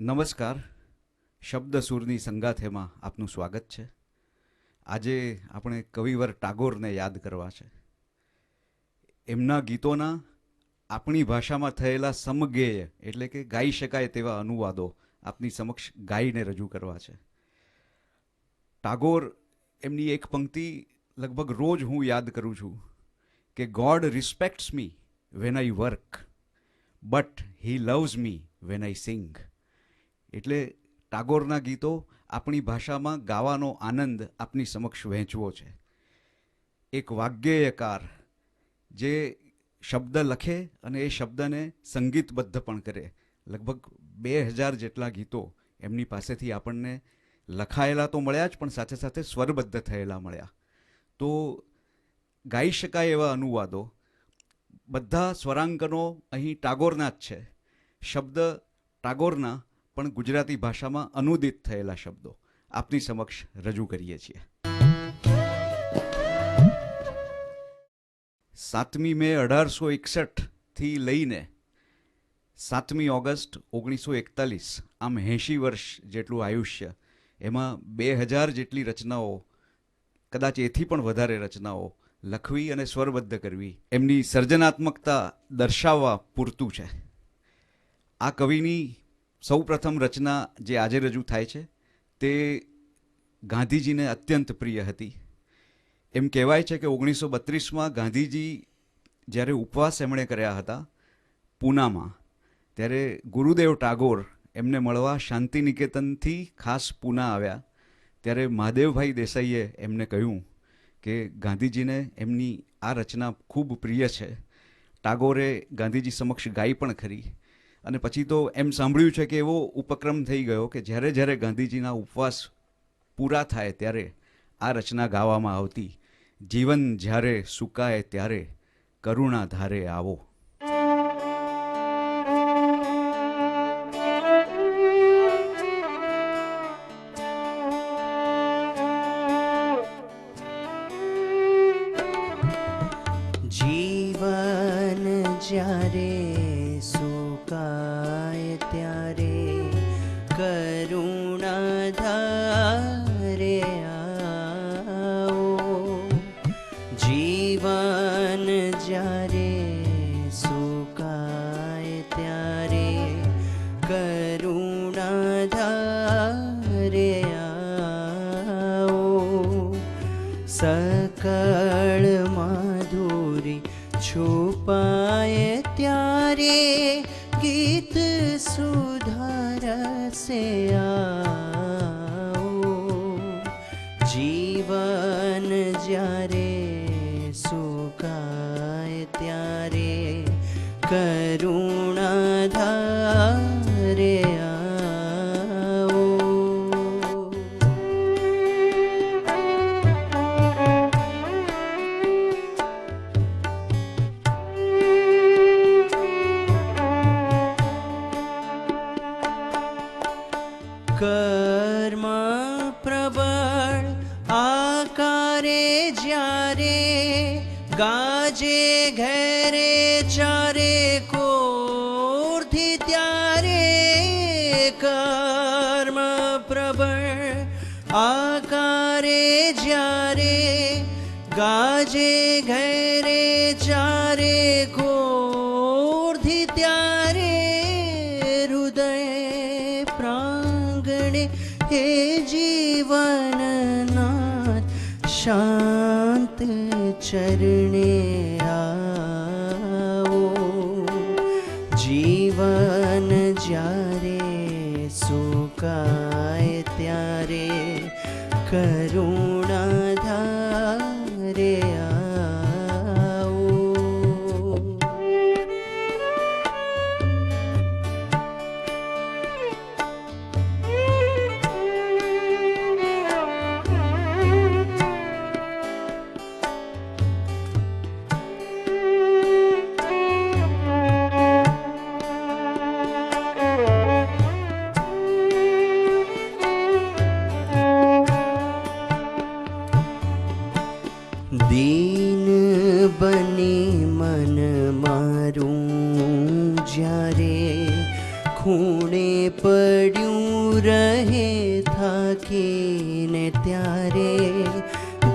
નમસ્કાર. શબ્દ સૂરની સંગાથેમાં આપનું સ્વાગત છે. આજે આપણે કવિવર ટાગોરને યાદ કરવા છે. એમના ગીતોના આપણી ભાષામાં થયેલા સમગેય એટલે કે ગાઈ શકાય તેવા અનુવાદો આપની સમક્ષ ગાઈને રજૂ કરવા છે. ટાગોર એમની એક પંક્તિ લગભગ રોજ હું યાદ કરું છું કે God respects me when I work but he loves me when I sing. એટલે ટાગોરના ગીતો આપણી ભાષામાં ગાવાનો આનંદ આપની સમક્ષ વહેંચવો છે. એક વાગ્ગેયકાર જે શબ્દ લખે અને એ શબ્દને સંગીતબદ્ધ પણ કરે. લગભગ 2000 જેટલા ગીતો એમની પાસેથી આપણને લખાયેલા તો મળ્યા જ, પણ સાથે સાથે સ્વરબદ્ધ થયેલા મળ્યા. તો ગાઈ શકાય એવા અનુવાદો, બધા સ્વરાંકનો અહીં ટાગોરના જ છે. શબ્દ ટાગોરના પણ ગુજરાતી ભાષામાં અનુદિત થયેલા શબ્દો આપની સમક્ષ રજૂ કરીએ છીએ. 7મી મે 1861થી લઈને 7મી ઓગસ્ટ 1941, આમ 80 વર્ષ જેટલું આયુષ્ય. એમાં 2000 જેટલી રચનાઓ, કદાચ એથી પણ વધારે રચનાઓ લખવી અને સ્વરબદ્ધ કરવી એમની સર્જનાત્મકતા દર્શાવવા પૂરતું છે. આ કવિની સૌપ્રથમ રચના જે આજે રજૂ થાય છે તે ગાંધીજીને અત્યંત પ્રિય હતી. એમ કહેવાય છે કે 1932માં ગાંધીજી જ્યારે ઉપવાસ એમણે કર્યા હતા પૂનામાં, ત્યારે ગુરુદેવ ટાગોર એમને મળવા શાંતિનિકેતનથી ખાસ પૂના આવ્યા. ત્યારે મહાદેવભાઈ દેસાઈએ એમને કહ્યું કે ગાંધીજીને એમની આ રચના ખૂબ પ્રિય છે. ટાગોરે ગાંધીજી સમક્ષ ગાઈ પણ ખરી. અને પછી તો એમ સાંભળ્યું છે કે એવો ઉપક્રમ થઈ ગયો કે જ્યારે જ્યારે ગાંધીજીના ઉપવાસ પૂરા થાય ત્યારે આ રચના ગાવામાં આવતી. જીવન જ્યારે સુકાય ત્યારે કરુણા ધારે આવો. જીવન જ્યારે સુકાય ત્યારે કરુણા ધારે આવો. જીવન જ્યારે સુકાય ત્યારે કરુણા ધારે આવો. સકળ માધુરી છુપાય ત્યારે ગીત સુધારસે આવો. જીવન જ્યારે સુકાય ત્યારે કરુણા ધારે આવો. કર્મ પ્રબળ આકારે જ્યારે ગાજે ઘેરે ચારે કોરથી ત્યારે કર્મ પ્રબળ આકારે જ્યારે ગાજે ઘેરે ચારે કોરથી ત્યારે હૃદય પ્રાંગણે હે જીવનનાથ શાંત ચરણે આવો. જીવન જ્યારે સુકાય ત્યારે કરુણા ધારે આવો. પડ્યું રહે થાકીને ત્યારે,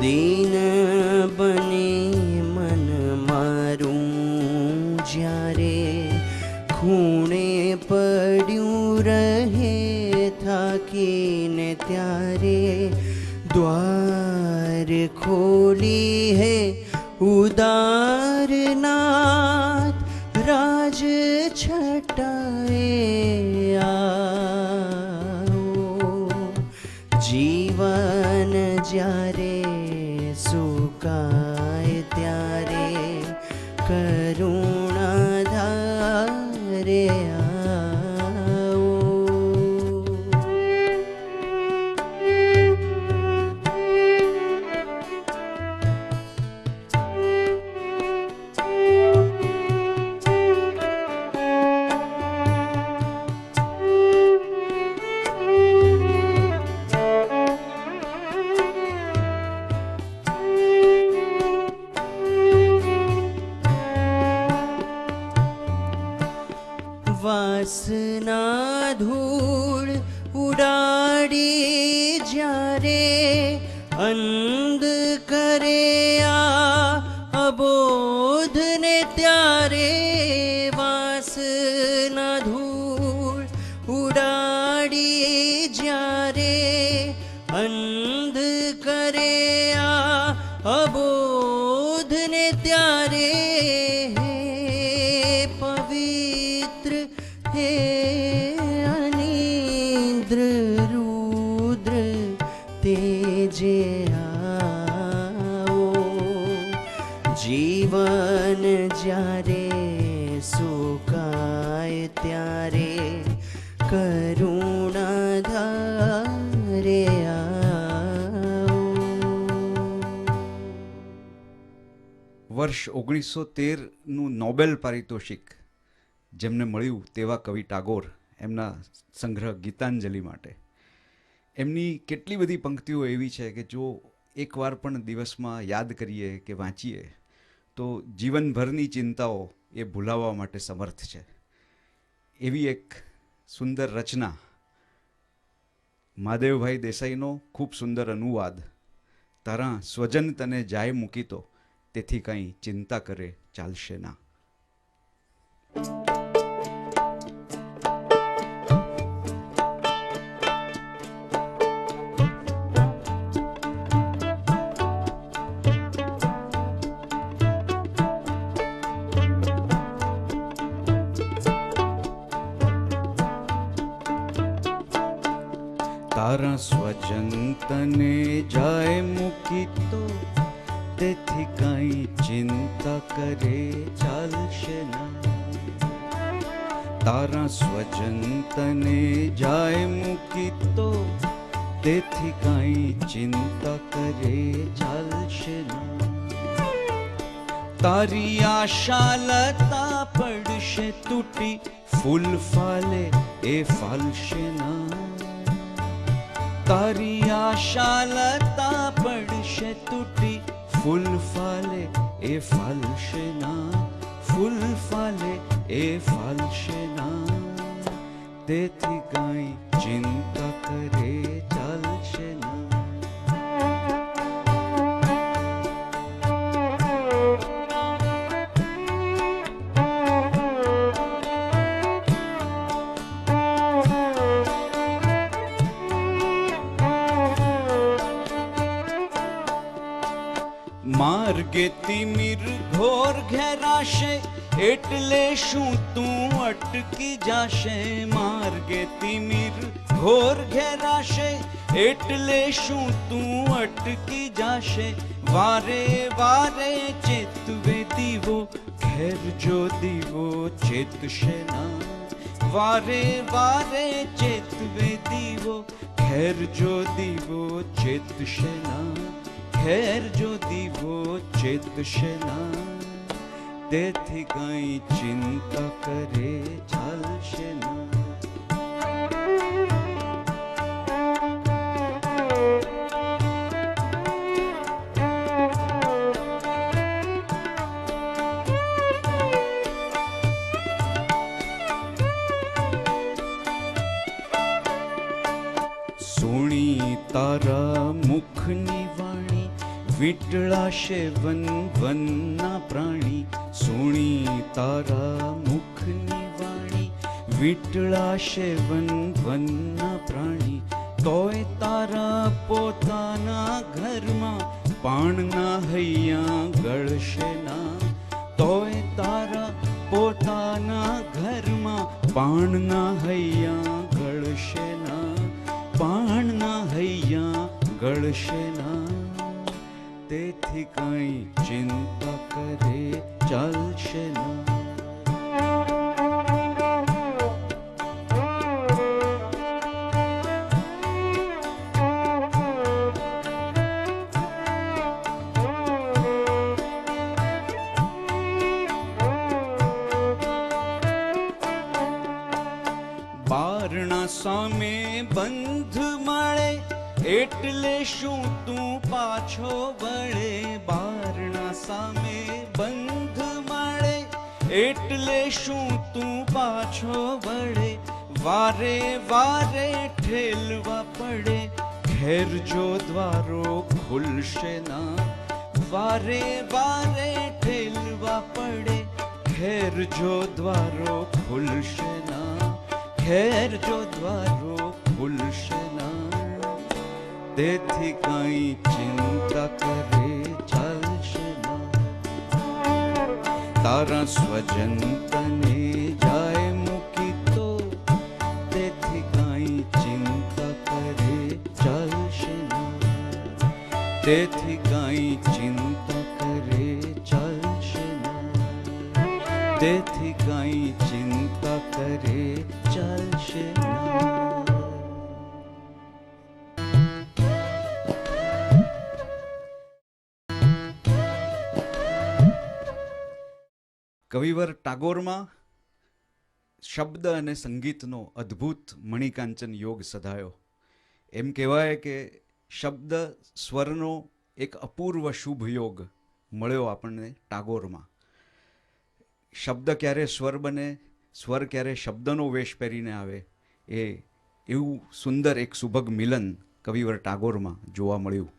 દીન બને મન મારું જ્યારે, ખૂણે પડ્યું રહે થાકીને ત્યારે, દ્વાર ખોલી હે ઉદારનાથ, રાજ છટાએ આવો, જીવન જ્યારે સુકાય ત્યારે, કરુણા ધારે આવો. વાસના ધૂળ ઉડાડી જ્યારે, અંધ કરે આ અબોધને ત્યારે, વાસના ધૂળ ઉડાડી જ્યારે, અંધ કરે આ અબોધને ત્યારે, પવિત્ર હે અનિદ્ર રુદ્ર તેજે આવો, જીવન જ્યારે સુકાય ત્યારે, કરુણા ધારે આવો. વર્ષ 1913નું નોબેલ પારિતોષિક જેમને મળ્યું તેવા કવિ ટાગોર એમના સંગ્રહ ગીતાંજલિ માટે એમની કેટલી બધી પંક્તિઓ એવી છે કે જો એકવાર પણ દિવસમાં યાદ કરીએ કે વાંચીએ તો જીવનભરની ચિંતાઓ એ ભૂલાવવા માટે સમર્થ છે. એવી એક સુંદર રચના, મહાદેવભાઈ દેસાઈનો ખૂબ સુંદર અનુવાદ, તારા સ્વજન તને જાય મૂકી તો તેથી કંઈ ચિંતા કરે ચાલશે ના. તારા સ્વજન તને જાય મૂકી તો તેથી કાંઈ ચિંતા કરે ચાલશે ના. તારા સ્વજન તને જાય મૂકી તો તેથી કાંઈ ચિંતા કરે ચાલશે ના. તારી આશા લતા પડશે તૂટી, ફૂલ ફાલે એ ફાલશે ના. તારી આશા લતા પડશે તૂટી, ફૂલ ફાલે એ ફાલશે ના. ફૂલ ફાલે એ ફાલશે ના. તેથી કાંઈ ચિંતા કરે ચાલશે ના. માર્ગે તિમિર ઘોર ઘેરાશે એટલે શું તું અટકી જાશે. માર્ગે તિમિર ઘોર ઘેરાશે એટલે શું તું અટકી જાશે. વારે વારે ચેતવે દીવો ઘેર જો દીવો ચેતશે ના. વારે વારે ચેતવે દીવો ઘેર જો દીવો ચેતશે ના. ઘેર જો દીવો ચેતશે ના. તેથી કંઈ ચિંતા કરે ચાલશે ના. સોણી તારા મુખની વાણી વીટળાશે વન વનના પ્રાણી. સોણી તારા મુખની વાણી વીટળાશે વન વનના પ્રાણી. તોય તારા પોતાના ઘરમાં પાણના હૈયા ગળશે ના. તોય તારા પોતાના ઘરમાં પાણના હૈયા ગળશે ના. પાણના હૈયા ગળશે ના. તેથી કઈ ચિંતા કરે ચાલશે ના. બારણા સામે બંધ મળે એટલે શું તું પાછો વળે. બારણા સામે બંધ મળે એટલે શું તું પાછો વળે. વારે વારે ઠેલવા પડે ઘેર જો દ્વારો ખુલશે ના. વારે વારે ઠેલવા પડે ઘેર જો દ્વારો ખુલશે ના. ઘેર જો દ્વારો ખુલશે ના. તેથી કઈ ચિંતા કરે ચાલશે ના. તારા સ્વજન તને જાય મૂકી તો તેથી કઈ ચિંતા કરે ચાલશે ના. તેથી કઈ ચિંતા કરે ચાલશે ના. તેથી કઈ ચિંતા કરે ચાલશે ના. કવિવર ટાગોરમાં શબ્દ અને સંગીતનો અદ્ભુત મણિકાંચન યોગ સધાયો. એમ કહેવાય કે શબ્દ સ્વરનો એક અપૂર્વ શુભ યોગ મળ્યો આપણને ટાગોરમાં. શબ્દ ક્યારે સ્વર બને, સ્વર ક્યારે શબ્દનો વેશ પહેરીને આવે, એ એવું સુંદર એક સુભગ મિલન કવિવર ટાગોરમાં જોવા મળ્યું.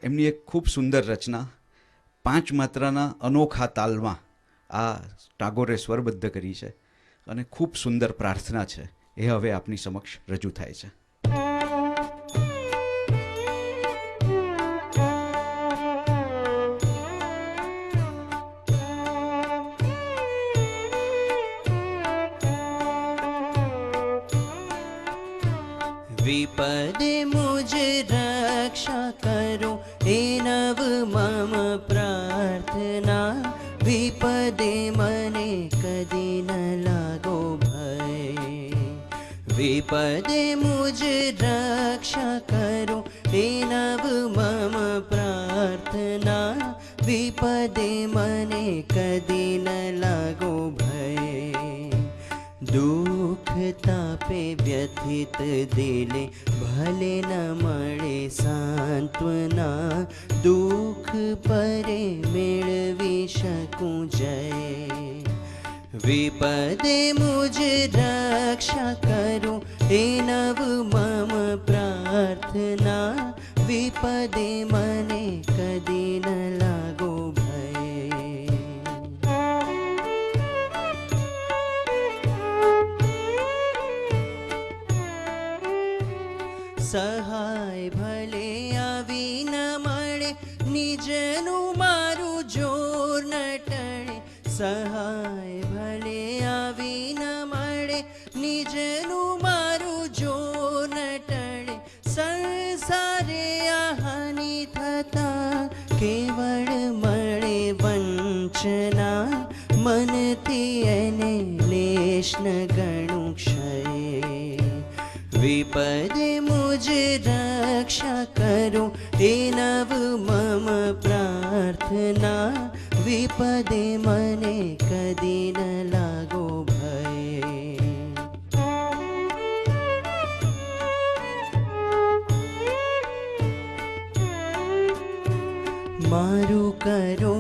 એમની એક ખૂબ સુંદર રચના 5 માત્રાના અનોખા તાલમાં આ ટાગોરે સ્વરબદ્ધ કરી છે અને ખૂબ સુંદર પ્રાર્થના છે. એ હવે આપની સમક્ષ રજૂ થાય છે. विपदे मुझ रक्षा करो हे नव मम प्रार्थना. विपदे मने कदी न लागो भय. विपदे मुझ रक्षा करो हे नव मम प्रार्थना. विपदे मने कदी न लागो भय. दुख तापे व्यथित दिले भले न મળે સાંત્વના. દુઃખ પરે મેળવી શકું જય. વિપદે મુજ રક્ષા કરો હે નવ મમ પ્રાર્થના. વિપદે મને કદી ન લાગો ભય. સહાય ભલે આવી ન મળે નિજનું મારું જોર ન ટળે. સહાય ભલે આવી ન મળે નિજનું મારું જોર ન ટળે. સંસારે આ હાનિ થતા કેવળ મળે વંચના. મનથી એને લેશ ન ગણું ક્ષય. વિપદે મુજ રક્ષા કરો હે નવ મમ પ્રાર્થના. વિપદે મને કદી ન લાગો ભય. મારું કરો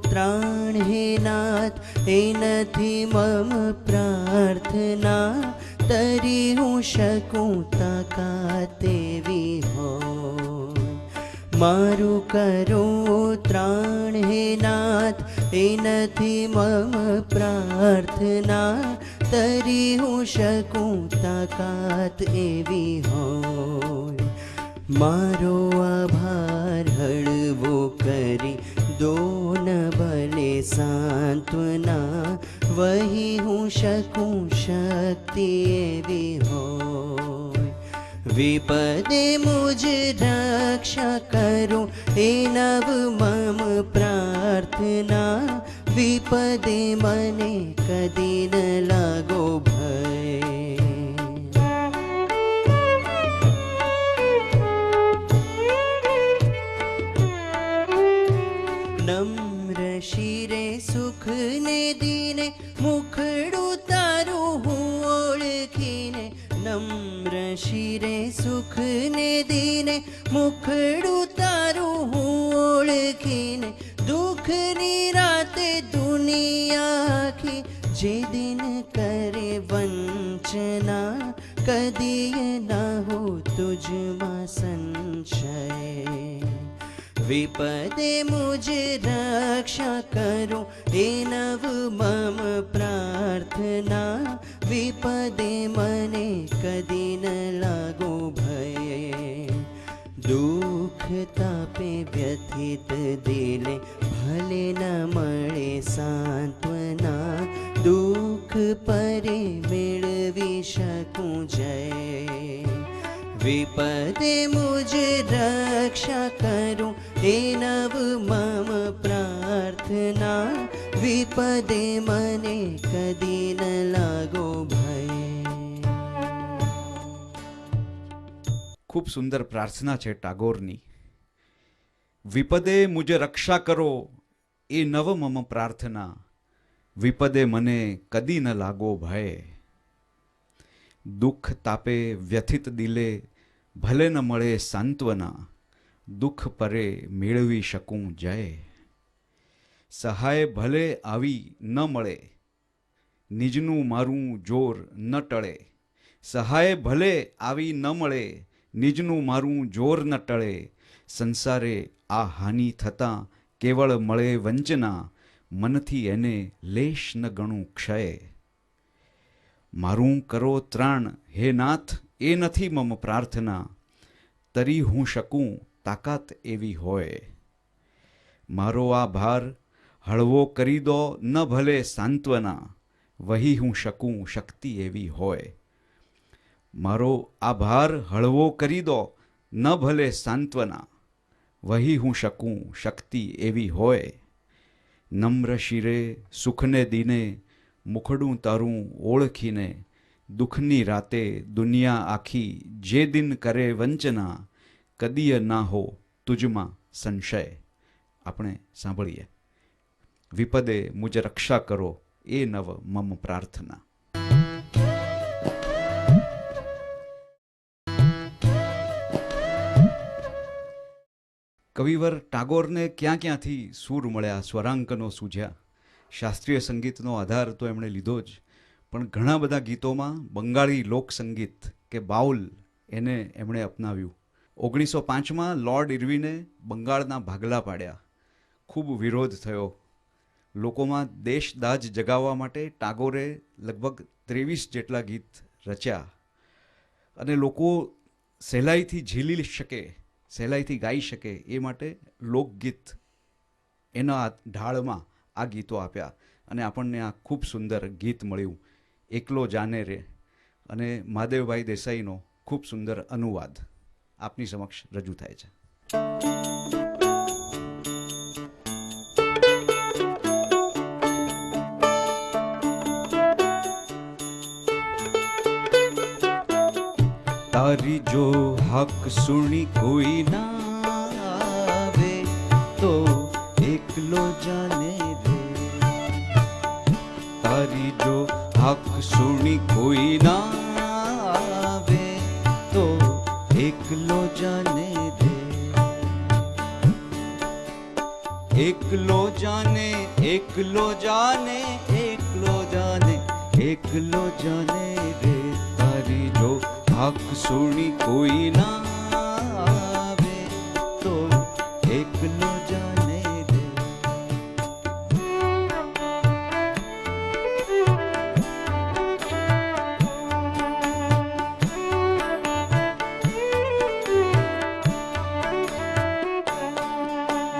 ત્રાણ હે નાથ એ નથી મમ પ્રાર્થના. તરી હું શકું તાકાત એવી હોય. મારું કરો ત્રાણ હે નાથ, એ નથી મમ પ્રાર્થના, તરી હું શકું તાકાત એવી હોય. મારો આભાર હળવો કરી દો ન ભલે સાંત્વના, વહી હું શકું શક્તિ એવી હોય. વિપદે મુજ રક્ષા કરો, એ નવ મમ પ્રાર્થના, વિપદે મને કદી ન લાગો ભય. નમ્ર શિરે સુખ ને દીને, મુખડું તારું હું ઓળખીને. નમ્ર શિરે સુખ ને દીને, મુખડું તારું હું ઓળખીને. દુઃખની રાતે દુનિયા આખી, જે દિન કરે વંચના, કદી ના હો તુજમાં સંશય. વિપદે મુજ રક્ષા કરો, એ નવ મમ પ્રાર્થના, વિપદે મને કદી ન લાગો ભય. દુઃખ તાપે વ્યથિત દિલે, ભલે ન મળે સાંત્વના, દુઃખ પરે મેળવી શકું જય. વિપદે મુજ રક્ષા કરો, એ નવ મમ પ્રાર્થના, વિપદે મને કદી ન લાગો ભય. ખૂબ સુંદર પ્રાર્થના છે ટાગોરની. વિપદે મુજ રક્ષા કરો, એ નવ મમ પ્રાર્થના, વિપદે મને કદી ન લાગો ભય. દુઃખ તાપે વ્યથિત દિલે, ભલે ન મળે સાંત્વના, દુઃખ પરે મેળવી શકું જય. સહાય ભલે આવી ન મળે, નિજનું મારું જોર ન ટળે. સહાય ભલે આવી ન મળે, નિજનું મારું જોર ન ટળે. સંસારે આ હાનિ થતાં કેવળ મળે વંચના, મનથી એને લેશ ન ગણું ક્ષય. મારું કરો ત્રાણ હે નાથ, એ નથી મમ પ્રાર્થના, તરી હું શકું તાકાત એવી હોય. મારો આ ભાર હળવો કરી દો ન ભલે સાંત્વના, વહી હું શકું શક્તિ એવી હોય. મારો આ ભાર હળવો કરી દો ન ભલે સાંત્વના, વહી હું શકું શક્તિ એવી હોય. નમ્ર શિરે સુખને દીને, મુખડું તારું ઓળખીને. દુઃખની રાતે દુનિયા આખી, જે દિન કરે વંચના, કદીય ના હો તુજમાં સંશય. આપણે સાંભળીએ. વિપદે મુજ રક્ષા કરો, એ નવ મમ પ્રાર્થના. કવિવર ટાગોરને ક્યાં ક્યાંથી સૂર મળ્યા, સ્વરાંકનો સૂઝ્યા. શાસ્ત્રીય સંગીતનો આધાર તો એમણે લીધો જ, પણ ઘણા બધા ગીતોમાં બંગાળી લોકસંગીત કે બાઉલ એને એમણે અપનાવ્યું. 1905માં લોર્ડ ઇરવિને બંગાળના ભાગલા પાડ્યા. ખૂબ વિરોધ થયો લોકોમાં. દેશદાજ જગાવવા માટે ટાગોરે લગભગ 23 જેટલા ગીત રચ્યા, અને લોકો સહેલાઈથી ઝીલી શકે, સહેલાઈથી ગાઈ શકે એ માટે લોકગીત એના ઢાળમાં આ ગીતો આપ્યા. અને આપણને આ ખૂબ સુંદર ગીત મળ્યું, એકલો જાને રે, અને મહાદેવભાઈ દેસાઈનો ખૂબ સુંદર અનુવાદ આપની સમક્ષ રજૂ થાય છે. તારી જો હક સુણી કોઈ ના આવે, તો એકલો જાને રે. તારી જો હક સુણી કોઈ ના આવે, તો એકલો જાને રે. એકલો જાને, એકલો જાને, એકલો જાને, એકલો જાને રે. જો હાક સુણી કોઈ ના આવે તો એકલો જાને રે.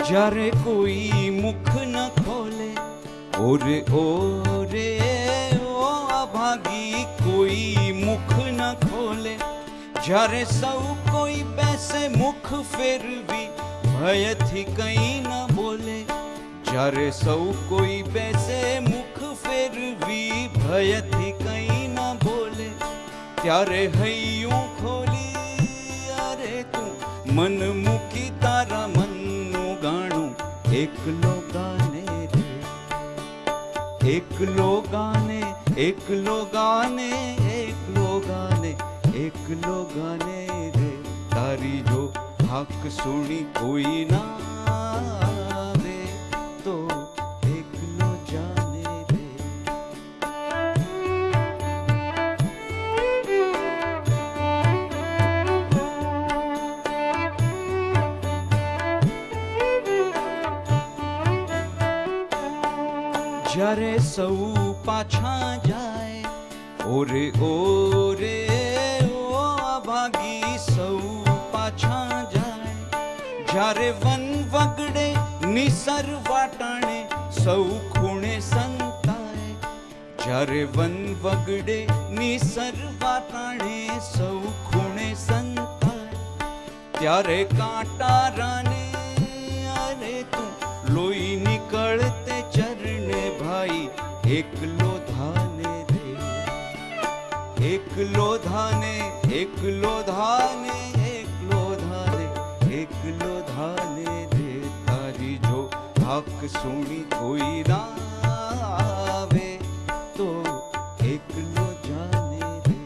જ્યારે કોઈ મુખ ન ખોલે ઓરે ઓરે ઓ અભાગી કોઈ મુખ ન ખોલે, જ્યારે સૌ કોઈ બેસે મુખ ફેરવી ભયથી કંઈ ન બોલે, જ્યારે સૌ કોઈ બેસે મુખ ફેરવી ભયથી કંઈ ન બોલે, ત્યારે હૈયું ખોલી અરે તું મન મૂકી તારા મનનું ગાણું એકલો ગાને રે. એકલો ગાને એકલો ગાને એકલો ગાને એકલો ગાને રે. તારી જો હાક સુણી કોઈ ના આવે તો એકલો જાને રે. જ્યારે સૌ પાછા જાય ઓરે ઓરે ઓ અભાગી સૌ પાછા જાય, જ્યારે વન વગડે નિસર વાટાણે સૌ ખૂણે સંતાય, જ્યારે વન વગડે નિસર વાટાણે સૌ ખૂણે સંતાય, ત્યારે કાંટા રાને અરે તું લોહી નીકળતે ચરણે ભાઈ એકલો ધાને રે. એકલો ધાને એકલો ધાને એકલો ધાને એકલો ધાને રે. તારી જો હાક સુણી કોઈ ના આવે તો એકલો જાને રે.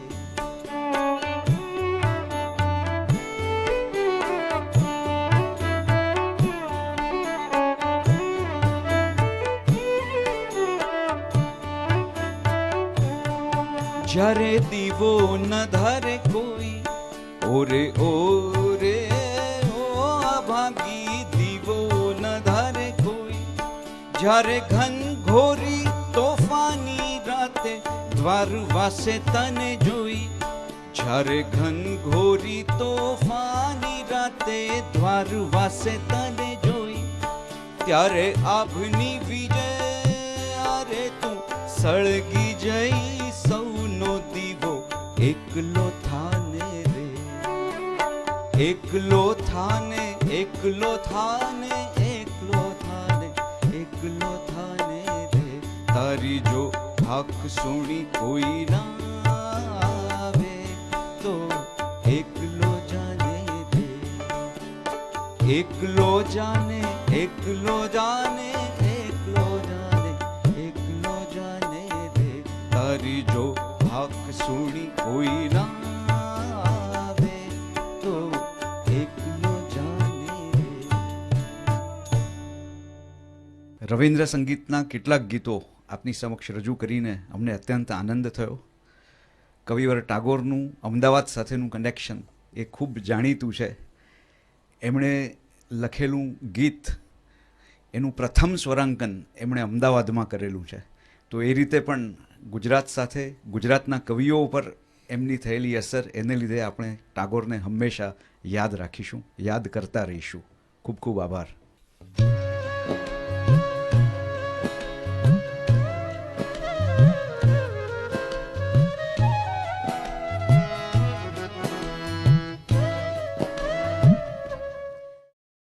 જ્યારે દીવો ન ધરે કોઈ ઓરે ઓરે ઓ અભાગી દીવો ન ધરે કોઈ, જ્યારે ઘન ઘોરી તોફાની રાતે દ્વાર વાસે તને જોઈ, જ્યારે ઘન ઘોરી તોફાની રાતે દ્વાર વાસે તને જોઈ, ત્યારે આભની વિજય અરે તું સળગી જઈ સૌનો દીવો એકલો થાને રે. એકલો થાને એકલો થાને એકલો થાને એકલો થાને રે. તારી જો હાક સુણી કોઈ ના આવે તો એકલો જાને રે. એકલો જાને એકલો જાને એકલો જાને એકલો જાને રે. તારી જો હાક સુણી કોઈ ના આવે તો એકલો જાને રે. રવિન્દ્ર સંગીતના કેટલાક ગીતો આપની સમક્ષ રજૂ કરીને અમને અત્યંત આનંદ થયો. કવિવર ટાગોરનું અમદાવાદ સાથેનું કનેક્શન એ ખૂબ જાણીતું છે. એમણે લખેલું ગીત એનું પ્રથમ સ્વરાંકન એમણે અમદાવાદમાં કરેલું છે. તો એ રીતે પણ ગુજરાત સાથે ગુજરાતના કવિઓ ઉપર એમની થયેલી અસર એને લીધે આપણે ટાગોરને હંમેશા યાદ રાખીશું, યાદ કરતા રહીશું. ખૂબ ખૂબ આભાર.